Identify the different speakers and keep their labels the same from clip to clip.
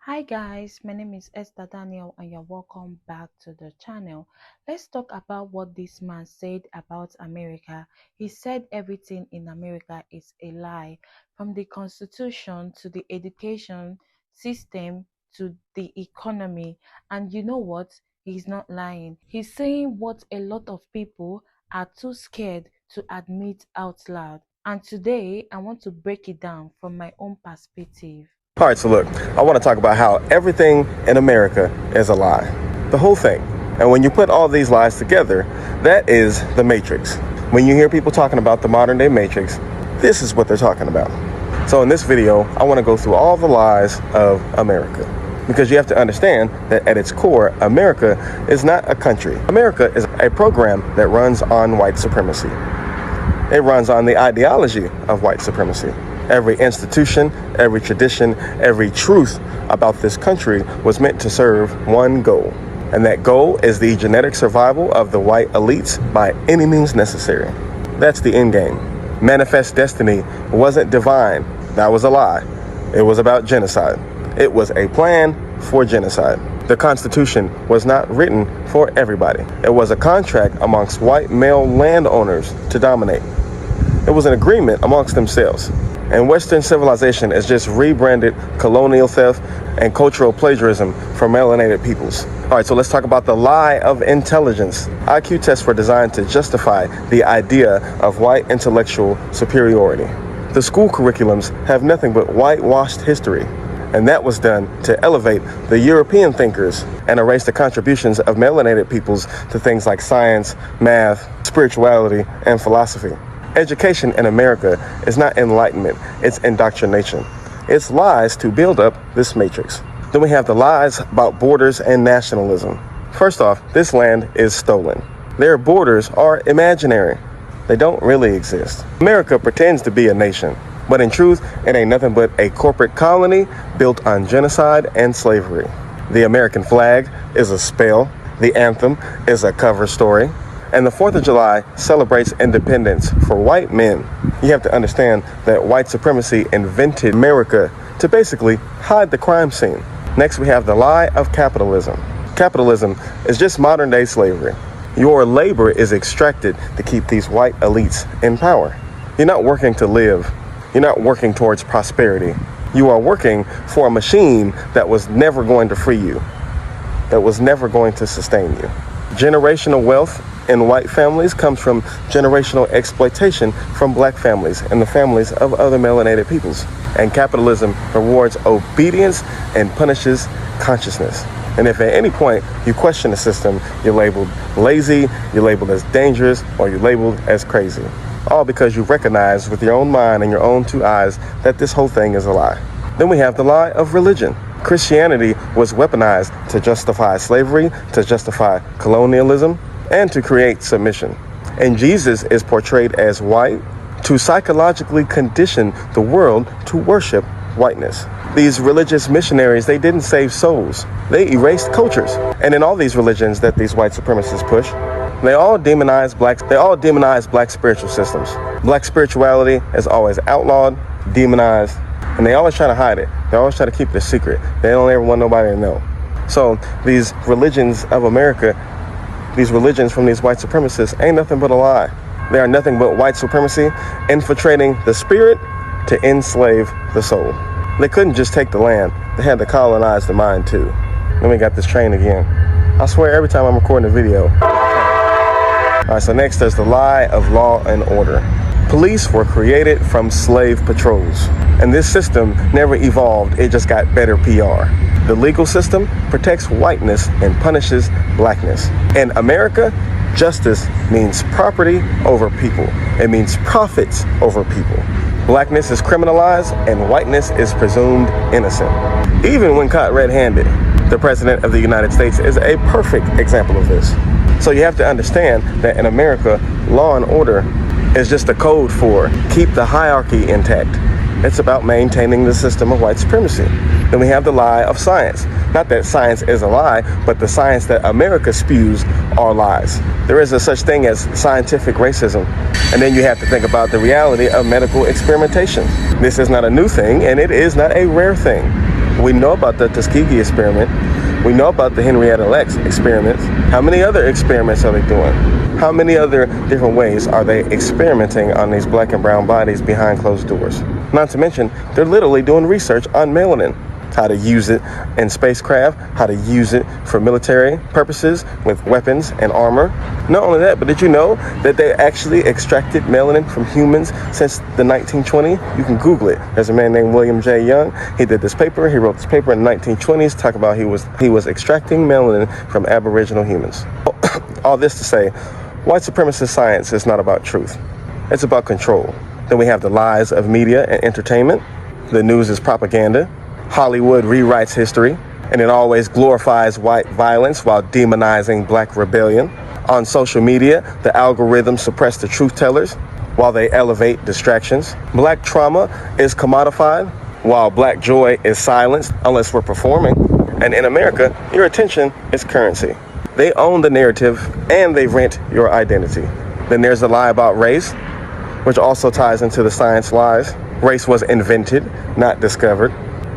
Speaker 1: Hi guys, my name is Esther Daniel and you're welcome back to the channel. Let's talk about what this man said about America. He said everything in America is a lie, from the constitution to the education system to the economy. And you know what? He's not lying. He's saying what a lot of people are too scared to admit out loud. And today I want to break it down from my own perspective.
Speaker 2: All right, so look, I want to talk about how everything in America is a lie. The whole thing. And when you put all these lies together, that is the Matrix. When you hear people talking about the modern day Matrix, this is what they're talking about. So in this video, I want to go through all the lies of America. Because you have to understand that at its core, America is not a country. America is a program that runs on white supremacy. It runs on the ideology of white supremacy. Every institution, every tradition, every truth about this country was meant to serve one goal. And that goal is the genetic survival of the white elites by any means necessary. That's the end game. Manifest destiny wasn't divine. That was a lie. It was about genocide. It was a plan for genocide. The Constitution was not written for everybody. It was a contract amongst white male landowners to dominate. It was an agreement amongst themselves. And Western civilization is just rebranded colonial theft and cultural plagiarism for melanated peoples. All right, so let's talk about the lie of intelligence. IQ tests were designed to justify the idea of white intellectual superiority. The school curriculums have nothing but whitewashed history. And that was done to elevate the European thinkers and erase the contributions of melanated peoples to things like science, math, spirituality, and philosophy. Education in America is not enlightenment, it's indoctrination. It's lies to build up this matrix. Then we have the lies about borders and nationalism. First off, this land is stolen. Their borders are imaginary. They don't really exist. America pretends to be a nation, but in truth, it ain't nothing but a corporate colony built on genocide and slavery. The American flag is a spell. The anthem is a cover story. And the 4th of July celebrates independence for white men. You have to understand that white supremacy invented America to basically hide the crime scene. Next, we have the lie of capitalism. Capitalism is just modern day slavery. Your labor is extracted to keep these white elites in power. You're not working to live. You're not working towards prosperity. You are working for a machine that was never going to free you, that was never going to sustain you. Generational wealth in white families comes from generational exploitation from black families and the families of other melanated peoples. And capitalism rewards obedience and punishes consciousness. And if at any point you question the system, you're labeled lazy, you're labeled as dangerous, or you're labeled as crazy. All because you recognize with your own mind and your own two eyes that this whole thing is a lie. Then we have the lie of religion. Christianity was weaponized to justify slavery, to justify colonialism, and to create submission. And Jesus is portrayed as white to psychologically condition the world to worship whiteness. These religious missionaries, they didn't save souls. They erased cultures. And in all these religions that these white supremacists push, they all demonize black spiritual systems. Black spirituality is always outlawed, demonized, and they always try to hide it. They always try to keep it a secret. They don't ever want nobody to know. So these religions of America, these religions from these white supremacists ain't nothing but a lie. They are nothing but white supremacy infiltrating the spirit to enslave the soul. They couldn't just take the land. They had to colonize the mind too. Then we got this train again. I swear every time I'm recording a video. All right, so next there's the lie of law and order. Police were created from slave patrols, and this system never evolved, it just got better PR. The legal system protects whiteness and punishes blackness. In America, justice means property over people. It means profits over people. Blackness is criminalized and whiteness is presumed innocent. Even when caught red-handed, the President of the United States is a perfect example of this. So you have to understand that in America, law and order is just a code for keep the hierarchy intact. It's about maintaining the system of white supremacy. Then we have the lie of science. Not that science is a lie, but the science that America spews are lies. There is a such thing as scientific racism. And then you have to think about the reality of medical experimentation. This is not a new thing, and it is not a rare thing. We know about the Tuskegee experiment. We know about the Henrietta Lacks experiments. How many other experiments are they doing? How many other different ways are they experimenting on these black and brown bodies behind closed doors? Not to mention, they're literally doing research on melanin, how to use it in spacecraft, how to use it for military purposes with weapons and armor. Not only that, but did you know that they actually extracted melanin from humans since the 1920s? You can Google it. There's a man named William J. Young. He did this paper. He wrote this paper in the 1920s, talking about he was extracting melanin from Aboriginal humans. All this to say, white supremacist science is not about truth. It's about control. Then we have the lies of media and entertainment. The news is propaganda. Hollywood rewrites history, and it always glorifies white violence while demonizing black rebellion. On social media, the algorithms suppress the truth tellers while they elevate distractions. Black trauma is commodified while black joy is silenced unless we're performing. And in America, your attention is currency. They own the narrative and they rent your identity. Then there's the lie about race, which also ties into the science lies. Race was invented, not discovered.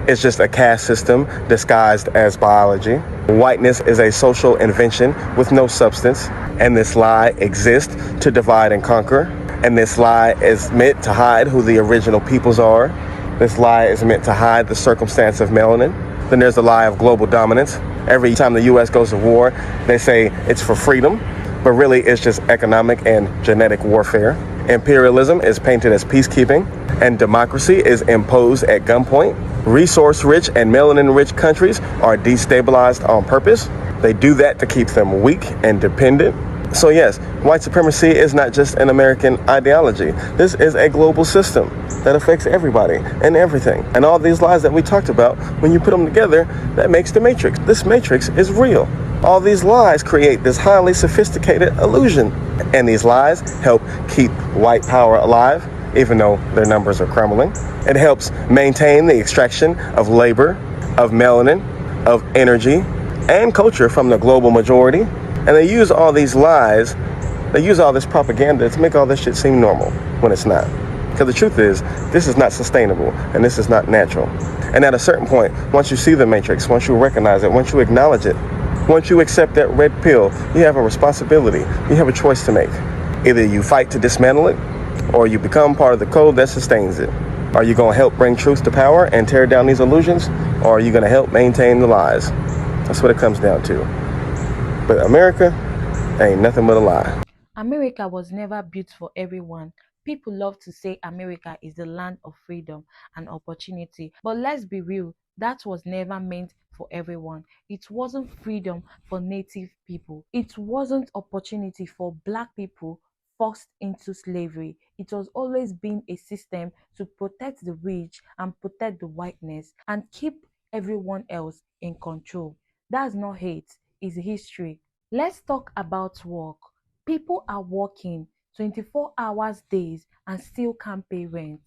Speaker 2: It's just a caste system disguised as biology. Whiteness is a social invention with no substance, and this lie exists to divide and conquer. And this lie is meant to hide who the original peoples are. This lie is meant to hide the circumstance of melanin. Then there's the lie of global dominance. Every time the U.S. goes to war, they say it's for freedom, but really it's just economic and genetic warfare. Imperialism is painted as peacekeeping, and democracy is imposed at gunpoint. Resource-rich and melanin-rich countries are destabilized on purpose. They do that to keep them weak and dependent. So yes, white supremacy is not just an American ideology. This is a global system that affects everybody and everything. And all these lies that we talked about, when you put them together, that makes the Matrix. This Matrix is real. All these lies create this highly sophisticated illusion. And these lies help keep white power alive, even though their numbers are crumbling. It helps maintain the extraction of labor, of melanin, of energy, and culture from the global majority. And they use all these lies, they use all this propaganda to make all this shit seem normal when it's not. Because the truth is, this is not sustainable and this is not natural. And at a certain point, once you see the Matrix, once you recognize it, once you acknowledge it, once you accept that red pill, you have a responsibility. You have a choice to make. Either you fight to dismantle it, or you become part of the code that sustains it. Are you going to help bring truth to power and tear down these illusions? Or are you going to help maintain the lies? That's what it comes down to. But America ain't nothing but a lie.
Speaker 1: America was never built for everyone. People love to say America is the land of freedom and opportunity. But let's be real, that was never meant for everyone. It wasn't freedom for native people. It wasn't opportunity for black people forced into slavery. It was always been a system to protect the rich and protect the whiteness and keep everyone else in control. That's not hate, it's history. Let's talk about work. People are working 24 hours days and still can't pay rent.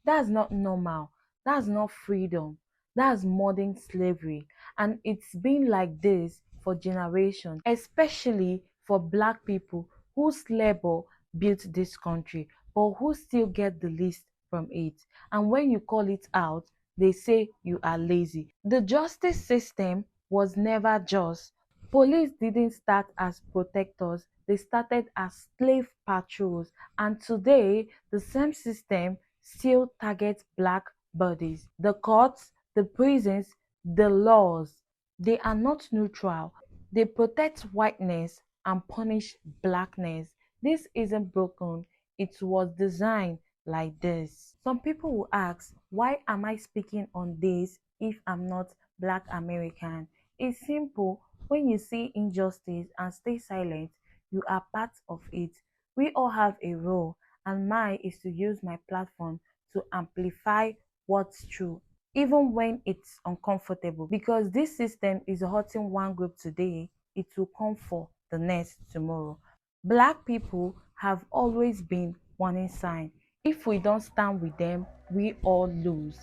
Speaker 1: That's not normal. That's not freedom. That's modern slavery. And it's been like this for generations, especially for black people whose labor built this country, but who still get the least from it. And when you call it out, they say you are lazy. The justice system was never just. Police didn't start as protectors, they started as slave patrols, and today the same system still targets black bodies. The courts, the prisons, the laws, they are not neutral. They protect whiteness and punish blackness. This isn't broken, it was designed like this. Some people will ask, why am I speaking on this if I'm not black American? It's simple. When you see injustice and stay silent, you are part of it. We all have a role, and mine is to use my platform to amplify what's true, even when it's uncomfortable. Because this system is hurting one group today, it will come for the next tomorrow. Black people have always been warning sign. If we don't stand with them, we all lose.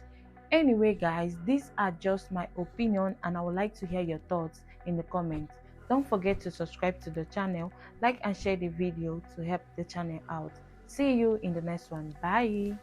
Speaker 1: Anyway guys, these are just my opinion and I would like to hear your thoughts in the comments. Don't forget to subscribe to the channel, like and share the video to help the channel out. See you in the next one. Bye.